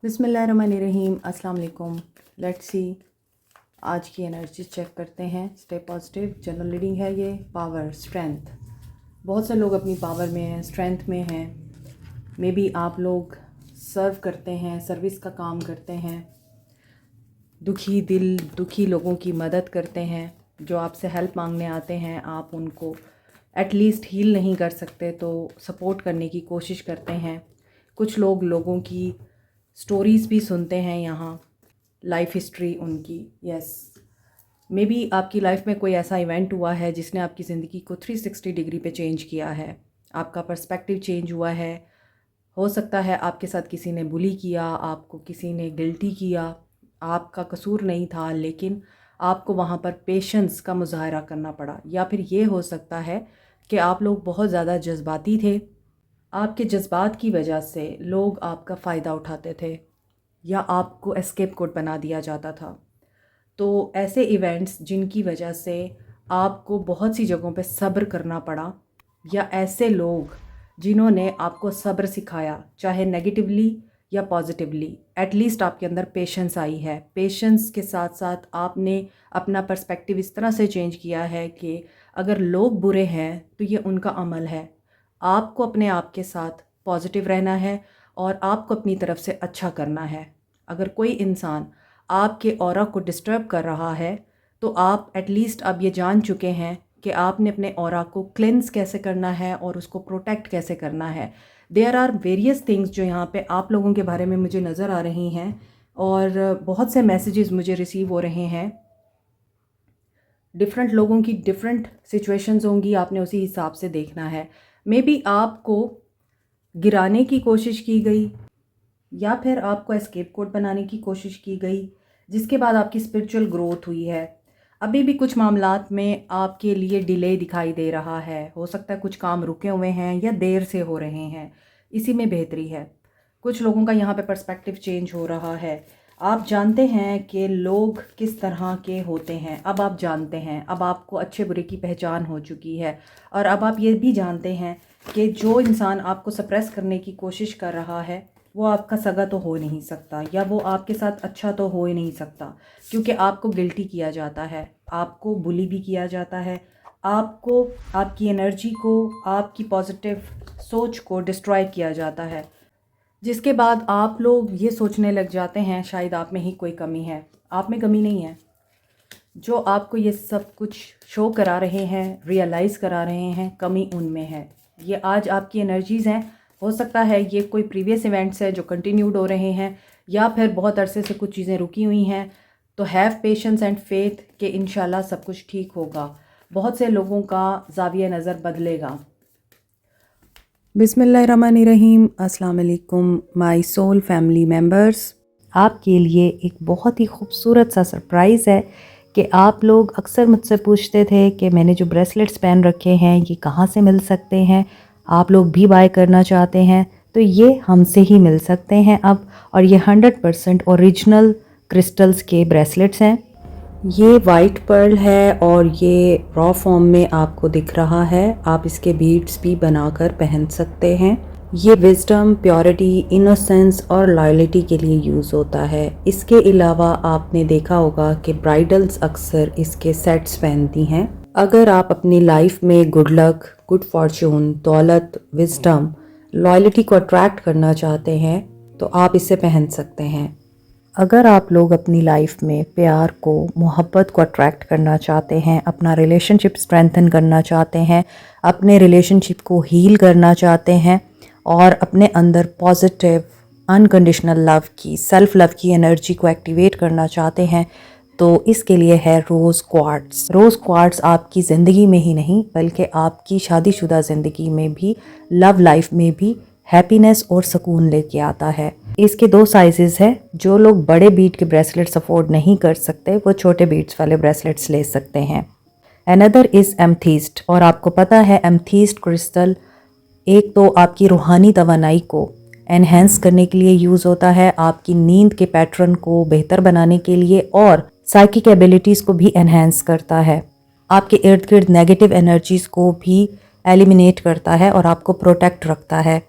बिस्मिल्लाहिर्रहमानिर्रहीम, अस्सलाम वालेकुम। लेट्स सी आज की एनर्जी चेक करते हैं। Stay positive. जनरल रीडिंग है ये। Power, strength. बहुत से लोग अपनी पावर में हैं, स्ट्रेंथ में हैं। मे बी आप लोग सर्व करते हैं, सर्विस का काम करते हैं, दुखी दिल, दुखी लोगों की मदद करते हैं। जो आपसे हेल्प मांगने आते हैं, आप उनको एटलीस्ट हील नहीं कर सकते तो सपोर्ट करने की कोशिश करते हैं। कुछ लोग लोगों की स्टोरीज़ भी सुनते हैं यहाँ, लाइफ हिस्ट्री उनकी। यस, मे बी आपकी लाइफ में कोई ऐसा इवेंट हुआ है जिसने आपकी ज़िंदगी को 360 डिग्री पे चेंज किया है। आपका पर्सपेक्टिव चेंज हुआ है। हो सकता है आपके साथ किसी ने बुली किया, आपको किसी ने गिल्टी किया, आपका कसूर नहीं था, लेकिन आपको वहाँ पर पेशेंस का मुजाहरा करना पड़ा। या फिर ये हो सकता है कि आप लोग बहुत ज़्यादा जज्बाती थे। आपके जज्बात की वजह से लोग आपका फ़ायदा उठाते थे या आपको एस्केप कोड बना दिया जाता था। तो ऐसे इवेंट्स जिनकी वजह से आपको बहुत सी जगहों पे सब्र करना पड़ा, या ऐसे लोग जिन्होंने आपको सब्र सिखाया, चाहे नेगेटिवली या पॉजिटिवली, एटलीस्ट आपके अंदर पेशेंस आई है। पेशेंस के साथ साथ आपने अपना पर्सपेक्टिव इस तरह से चेंज किया है कि अगर लोग बुरे हैं तो ये उनका अमल है। आपको अपने आप के साथ पॉजिटिव रहना है और आपको अपनी तरफ से अच्छा करना है। अगर कोई इंसान आपके ऑरा को डिस्टर्ब कर रहा है तो आप एटलीस्ट अब ये जान चुके हैं कि आपने अपने ऑरा को क्लेंस कैसे करना है और उसको प्रोटेक्ट कैसे करना है। देयर आर वेरियस थिंग्स जो यहाँ पे आप लोगों के बारे में मुझे नज़र आ रही हैं और बहुत से मैसेजेस मुझे रिसीव हो रहे हैं। डिफरेंट लोगों की डिफरेंट सिचुएशंस होंगी, आपने उसी हिसाब से देखना है। मे बी आपको गिराने की कोशिश की गई या फिर आपको एस्केप कोड बनाने की कोशिश की गई, जिसके बाद आपकी स्पिरिचुअल ग्रोथ हुई है। अभी भी कुछ मामलात में आपके लिए डिले दिखाई दे रहा है। हो सकता है कुछ काम रुके हुए हैं या देर से हो रहे हैं, इसी में बेहतरी है। कुछ लोगों का यहाँ पे पर्सपेक्टिव चेंज हो रहा है। आप जानते हैं कि लोग किस तरह के होते हैं। अब आप जानते हैं, अब आपको अच्छे बुरे की पहचान हो चुकी है। और अब आप ये भी जानते हैं कि जो इंसान आपको सप्रेस करने की कोशिश कर रहा है वो आपका सगा तो हो नहीं सकता, या वो आपके साथ अच्छा तो हो ही नहीं सकता, क्योंकि आपको गिल्टी किया जाता है, आपको बुली भी किया जाता है, आपको आपकी एनर्जी को, आपकी पॉजिटिव सोच को डिस्ट्रॉय किया जाता है, जिसके बाद आप लोग ये सोचने लग जाते हैं शायद आप में ही कोई कमी है। आप में कमी नहीं है। जो आपको ये सब कुछ शो करा रहे हैं, रियलाइज़ करा रहे हैं, कमी उनमें है। ये आज आपकी एनर्जीज़ हैं। हो सकता है ये कोई प्रीवियस इवेंट्स है जो कंटिन्यूड हो रहे हैं, या फिर बहुत अरसे से कुछ चीज़ें रुकी हुई हैं। तो हैव पेशेंस एंड फेथ कि इंशाल्लाह सब कुछ ठीक होगा। बहुत से लोगों का ज़ाविया नज़र बदलेगा। बिस्मिल्लाहिर्रहमानिर्रहीम, अस्सलाम वालेकुम माय सोल फैमिली मेम्बर्स। आपके लिए एक बहुत ही खूबसूरत सा सरप्राइज़ है कि आप लोग अक्सर मुझसे पूछते थे कि मैंने जो ब्रेसलेट्स पहन रखे हैं ये कहाँ से मिल सकते हैं, आप लोग भी बाय करना चाहते हैं तो ये हमसे ही मिल सकते हैं अब। और ये 100% ओरिजिनल क्रिस्टल्स के ब्रेसलेट्स हैं। ये वाइट पर्ल है और ये रॉ फॉर्म में आपको दिख रहा है। आप इसके बीड्स भी बनाकर पहन सकते हैं। ये विजडम, प्योरिटी, इनोसेंस और लॉयल्टी के लिए यूज़ होता है। इसके अलावा आपने देखा होगा कि ब्राइडल्स अक्सर इसके सेट्स पहनती हैं। अगर आप अपनी लाइफ में गुड लक, गुड फॉर्चून, दौलत, विजडम, लॉयल्टी को अट्रैक्ट करना चाहते हैं तो आप इसे पहन सकते हैं। अगर आप लोग अपनी लाइफ में प्यार को, मोहब्बत को अट्रैक्ट करना चाहते हैं, अपना रिलेशनशिप स्ट्रेंथन करना चाहते हैं, अपने रिलेशनशिप को हील करना चाहते हैं और अपने अंदर पॉजिटिव अनकंडीशनल लव की, सेल्फ लव की एनर्जी को एक्टिवेट करना चाहते हैं तो इसके लिए है रोज़ क्वार्ट्स। रोज़ क्वार्ट्स आपकी ज़िंदगी में ही नहीं बल्कि आपकी शादीशुदा ज़िंदगी में भी, लव लाइफ में भी हैप्पीनेस और सुकून लेके आता है। इसके 2 साइजेस हैं। जो लोग बड़े बीट के ब्रेसलेट्स अफोर्ड नहीं कर सकते वो छोटे बीट्स वाले ब्रेसलेट्स ले सकते हैं। Another is amethyst. और आपको पता है एमथीस्ट क्रिस्टल एक तो आपकी रूहानी तवानाई को एनहेंस करने के लिए यूज़ होता है, आपकी नींद के पैटर्न को बेहतर बनाने के लिए, और साइकिक एबिलिटीज़ को भी एनहेंस करता है। आपके इर्द गिर्द नेगेटिव एनर्जीज़ को भी एलिमिनेट करता है और आपको प्रोटेक्ट रखता है।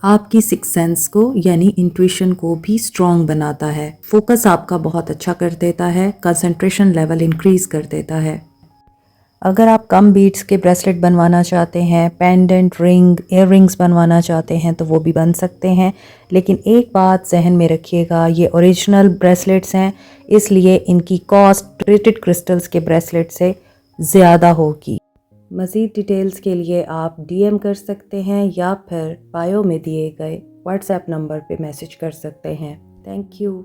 आपकी सिक्स सेंस को यानी इंट्यूशन को भी स्ट्रॉन्ग बनाता है। फोकस आपका बहुत अच्छा कर देता है, कंसंट्रेशन लेवल इंक्रीज कर देता है। अगर आप कम बीट्स के ब्रेसलेट बनवाना चाहते हैं, पेंडेंट, रिंग, इयर रिंग्स बनवाना चाहते हैं तो वो भी बन सकते हैं। लेकिन एक बात जहन में रखिएगा, ये ओरिजिनल ब्रेसलेट्स हैं, इसलिए इनकी कॉस्ट ट्रीटेड क्रिस्टल्स के ब्रेसलेट से ज़्यादा होगी। मज़ीद डिटेल्स के लिए आप डीएम कर सकते हैं या फिर बायो में दिए गए व्हाट्सएप नंबर पे मैसेज कर सकते हैं। Thank you.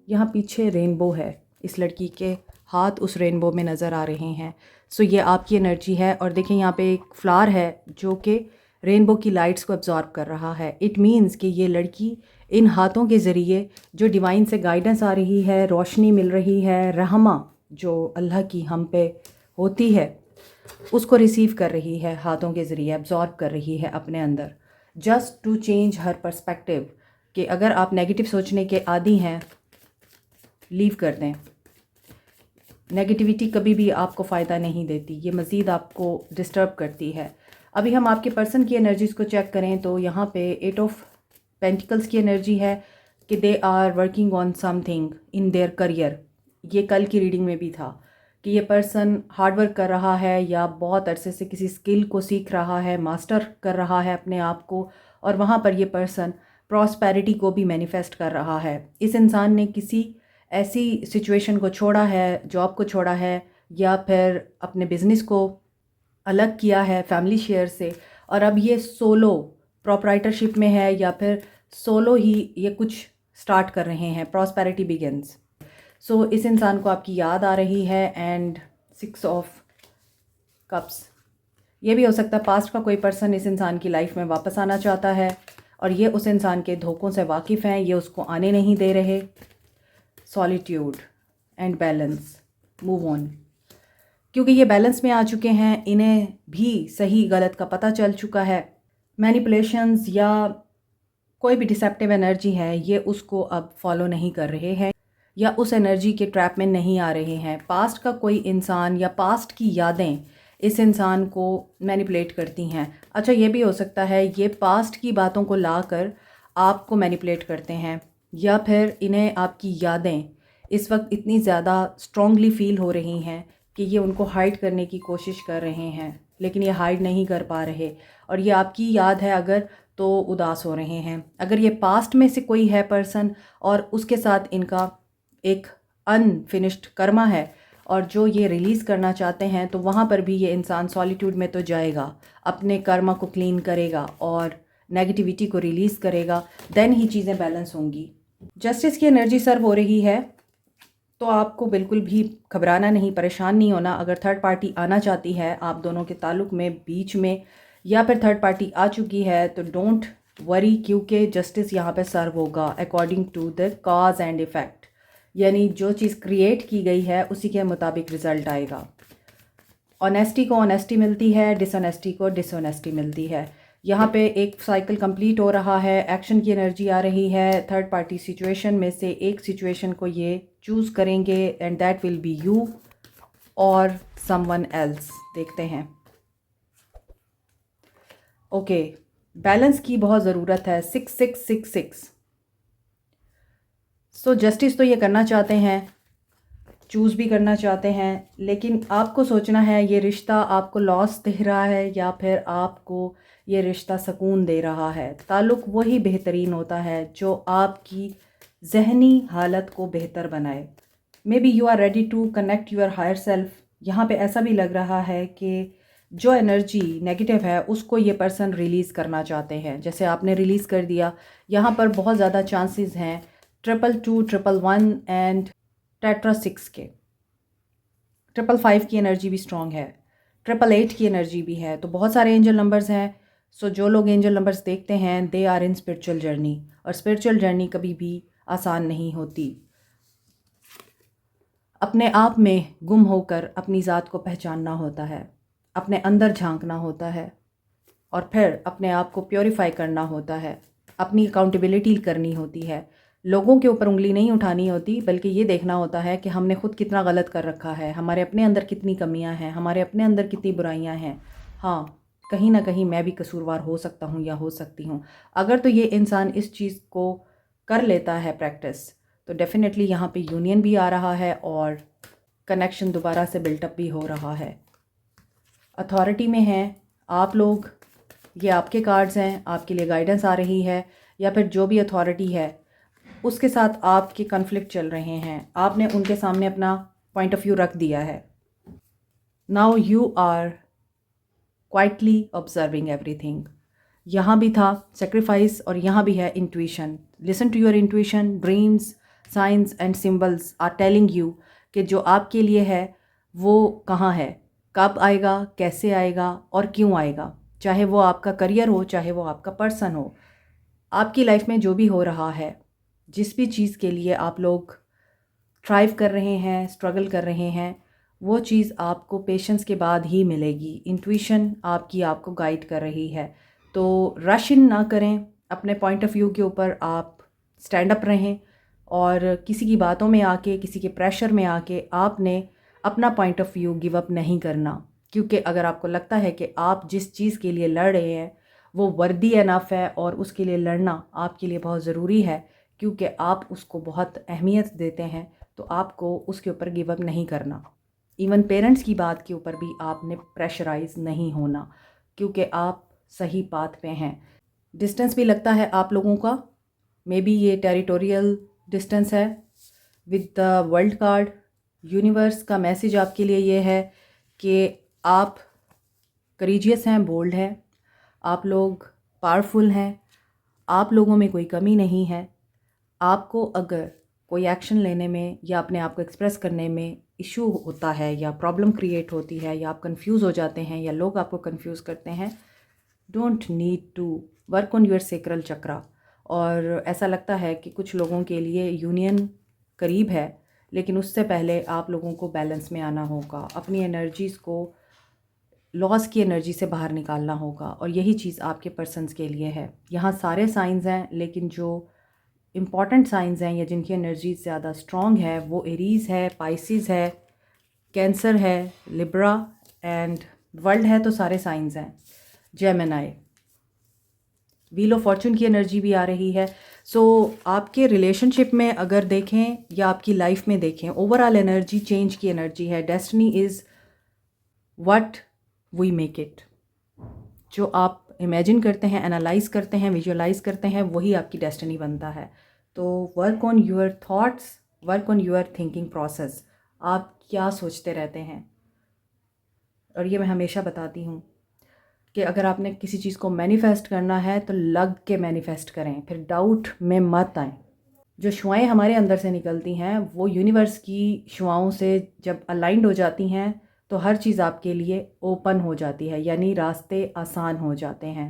यहाँ पीछे रेनबो है, इस लड़की के हाथ उस रेनबो में नज़र आ रहे हैं। सो ये आपकी एनर्जी है। और देखें यहाँ पे एक फ्लावर है जो कि रेनबो की लाइट्स को एब्जॉर्ब कर रहा है। इट मीन्स कि ये लड़की इन हाथों के ज़रिए जो डिवाइन से गाइडेंस आ रही है, रोशनी मिल रही है, रहमा जो अल्लाह की हम पे होती है, उसको रिसीव कर रही है, हाथों के ज़रिए एब्जॉर्ब कर रही है अपने अंदर, just to change her perspective. कि अगर आप नेगेटिव सोचने के आदी हैं, लीव कर दें। नेगेटिविटी कभी भी आपको फ़ायदा नहीं देती, ये मज़ीद आपको डिस्टर्ब करती है। अभी हम आपके पर्सन की एनर्जीज़ को चेक करें तो यहाँ पे 8 ऑफ पेंटिकल्स की एनर्जी है कि they are working on something in their career. ये कल की रीडिंग में भी था कि ये पर्सन हार्ड वर्क कर रहा है या बहुत अरसे से किसी स्किल को सीख रहा है, मास्टर कर रहा है अपने आप को, और वहाँ पर ये पर्सन प्रॉस्पेरिटी को भी मैनिफेस्ट कर रहा है। इस इंसान ने किसी ऐसी सिचुएशन को छोड़ा है, जॉब को छोड़ा है, या फिर अपने बिज़नेस को अलग किया है फैमिली शेयर से, और अब ये सोलो प्रोप्राइटरशिप में है या फिर सोलो ही ये कुछ स्टार्ट कर रहे हैं। Prosperity begins. सो इस इंसान को आपकी याद आ रही है। एंड 6 ऑफ कप्स, ये भी हो सकता है पास्ट का कोई पर्सन इस इंसान की लाइफ में वापस आना चाहता है और ये उस इंसान के धोखों से वाकिफ़ हैं, ये उसको आने नहीं दे रहे। Solitude and balance, move on, क्योंकि ये बैलेंस में आ चुके हैं, इन्हें भी सही गलत का पता चल चुका है। मैनिपुलेशंस या कोई भी डिसेप्टिव एनर्जी है, ये उसको अब फॉलो नहीं कर रहे हैं या उस एनर्जी के ट्रैप में नहीं आ रहे हैं। पास्ट का कोई इंसान या पास्ट की यादें इस इंसान को मैनिपुलेट करती हैं। अच्छा, ये भी हो सकता है ये पास्ट की बातों को लाकर आपको मैनिपुलेट करते हैं, या फिर इन्हें आपकी यादें इस वक्त इतनी ज़्यादा स्ट्रॉन्गली फील हो रही हैं कि ये उनको हाइड करने की कोशिश कर रहे हैं, लेकिन ये हाइड नहीं कर पा रहे। और ये आपकी याद है अगर, तो उदास हो रहे हैं। अगर ये पास्ट में से कोई है पर्सन और उसके साथ इनका एक अनफिनिश्ड कर्मा है और जो ये रिलीज़ करना चाहते हैं, तो वहाँ पर भी ये इंसान सॉलिट्यूड में तो जाएगा, अपने कर्मा को क्लीन करेगा और नेगेटिविटी को रिलीज़ करेगा, देन ही चीज़ें बैलेंस होंगी। जस्टिस की एनर्जी सर्व हो रही है, तो आपको बिल्कुल भी घबराना नहीं, परेशान नहीं होना। अगर थर्ड पार्टी आना चाहती है आप दोनों के ताल्लुक़ में, बीच में, या फिर थर्ड पार्टी आ चुकी है, तो डोंट वरी, क्योंकि जस्टिस यहाँ पे सर्व होगा according to the cause and effect. यानी जो चीज़ क्रिएट की गई है उसी के मुताबिक रिज़ल्ट आएगा। ऑनेस्टी को ऑनेस्टी मिलती है, डिसऑनेस्टी को डिसऑनेस्टी मिलती है। यहाँ पे एक साइकिल कंप्लीट हो रहा है, एक्शन की एनर्जी आ रही है। थर्ड पार्टी सिचुएशन में से एक सिचुएशन को ये चूज़ करेंगे and that will be you और समवन एल्स। देखते हैं। ओके, बैलेंस की बहुत ज़रूरत है। 6666। सो जस्टिस तो ये करना चाहते हैं, चूज़ भी करना चाहते हैं, लेकिन आपको सोचना है ये रिश्ता आपको लॉस दे रहा है या फिर आपको ये रिश्ता सुकून दे रहा है। ताल्लुक़ वही बेहतरीन होता है जो आपकी ज़हनी हालत को बेहतर बनाए। Maybe you are ready to connect your higher self. यहाँ पे ऐसा भी लग रहा है कि जो एनर्जी नेगेटिव है उसको ये पर्सन रिलीज़ करना चाहते हैं, जैसे आपने रिलीज़ कर दिया। यहाँ पर बहुत ज़्यादा चांसेस हैं 222, 111 एंड टेट्रा 6 के। 555 की एनर्जी भी स्ट्रॉन्ग है, 888 की एनर्जी भी है। तो बहुत सारे एंजल नंबर्स हैं। सो जो लोग एंजल नंबर्स देखते हैं they are in spiritual journey, और स्पिरिचुअल जर्नी कभी भी आसान नहीं होती। अपने आप में गुम होकर अपनी ज़ात को पहचानना होता है, अपने अंदर झांकना होता है और फिर अपने आप को प्योरीफाई करना होता है, अपनी अकाउंटेबिलिटी करनी होती है। लोगों के ऊपर उंगली नहीं उठानी होती, बल्कि ये देखना होता है कि हमने ख़ुद कितना गलत कर रखा है, हमारे अपने अंदर कितनी कमियां हैं, हमारे अपने अंदर कितनी बुराइयां हैं। हाँ, कहीं ना कहीं मैं भी कसूरवार हो सकता हूँ या हो सकती हूँ। अगर तो ये इंसान इस चीज़ को कर लेता है प्रैक्टिस, तो डेफ़िनेटली यहाँ पे यूनियन भी आ रहा है और कनेक्शन दोबारा से बिल्टअप भी हो रहा है। अथॉरिटी में हैं आप लोग, ये आपके कार्ड्स हैं, आपके लिए गाइडेंस आ रही है, या फिर जो भी अथॉरिटी है उसके साथ आपके कन्फ्लिक्ट चल रहे हैं, आपने उनके सामने अपना पॉइंट ऑफ व्यू रख दिया है। Now you are quietly observing everything. यहाँ भी था सेक्रीफाइस और यहाँ भी है intuition. Listen to your intuition, dreams, signs and symbols are telling you कि जो आपके लिए है वो कहाँ है, कब आएगा, कैसे आएगा और क्यों आएगा। चाहे वो आपका करियर हो, चाहे वो आपका पर्सन हो, आपकी लाइफ में जो भी हो रहा है, जिस भी चीज़ के लिए आप लोग थ्राइव कर रहे हैं, स्ट्रगल कर रहे हैं, वो चीज़ आपको पेशेंस के बाद ही मिलेगी। इंट्यूशन आपकी आपको गाइड कर रही है। तो रश इन ना करें, अपने पॉइंट ऑफ व्यू के ऊपर आप स्टैंड अप रहें और किसी की बातों में आके, किसी के प्रेशर में आके आपने अपना point of view give up नहीं करना। क्योंकि अगर आपको लगता है कि आप जिस चीज़ के लिए लड़ रहे हैं वो वर्दी एनफ है और उसके लिए लड़ना आपके लिए बहुत ज़रूरी है, क्योंकि आप उसको बहुत अहमियत देते हैं, तो आपको उसके ऊपर गिव अप नहीं करना। इवन पेरेंट्स की बात के ऊपर भी आपने प्रेशराइज नहीं होना, क्योंकि आप सही पाथ पे हैं। डिस्टेंस भी लगता है आप लोगों का, मे बी ये टेरिटोरियल डिस्टेंस है। With the world card, universe का मैसेज आपके लिए ये है कि आप करेजियस हैं, बोल्ड हैं, आप लोग पावरफुल हैं, आप लोगों में कोई कमी नहीं है। आपको अगर कोई एक्शन लेने में या अपने आप को एक्सप्रेस करने में इशू होता है या प्रॉब्लम क्रिएट होती है या आप कंफ्यूज हो जाते हैं या लोग आपको कंफ्यूज करते हैं, don't need to work on your sacral chakra. और ऐसा लगता है कि कुछ लोगों के लिए यूनियन करीब है, लेकिन उससे पहले आप लोगों को बैलेंस में आना होगा, अपनी एनर्जीज़ को लॉस की एनर्जी से बाहर निकालना होगा। और यही चीज़ आपके पर्सन्स के लिए है। यहाँ सारे साइंस हैं, लेकिन जो इम्पॉर्टेंट साइंस हैं या जिनकी एनर्जी ज़्यादा स्ट्रॉन्ग है वो एरीज़ है, पाइसिस है, कैंसर है, लिब्रा एंड वर्ल्ड है, तो सारे साइंस हैं। जेमिनी, व्हील ऑफ फॉर्चून की एनर्जी भी आ रही है। सो आपके रिलेशनशिप में अगर देखें या आपकी लाइफ में देखें, ओवरऑल एनर्जी चेंज की एनर्जी है। Destiny is what we make it. जो आप इमेजिन करते हैं, एनालाइज करते हैं, विजुअलाइज करते हैं, वही आपकी डेस्टिनी बनता है। तो work on your thoughts, work on your thinking process. आप क्या सोचते रहते हैं। और ये मैं हमेशा बताती हूँ कि अगर आपने किसी चीज़ को मैनिफेस्ट करना है तो लग के मैनिफेस्ट करें, फिर डाउट में मत आएं। जो शुआएं हमारे अंदर से निकलती हैं वो यूनिवर्स की शुआओं से जब अलाइंड हो जाती हैं तो हर चीज़ आपके लिए ओपन हो जाती है, यानी रास्ते आसान हो जाते हैं।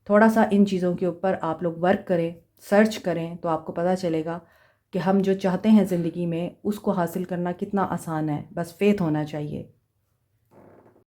थोड़ा सा इन चीज़ों के ऊपर आप लोग वर्क करें, सर्च करें, तो आपको पता चलेगा कि हम जो चाहते हैं ज़िंदगी में उसको हासिल करना कितना आसान है। बस फेथ होना चाहिए।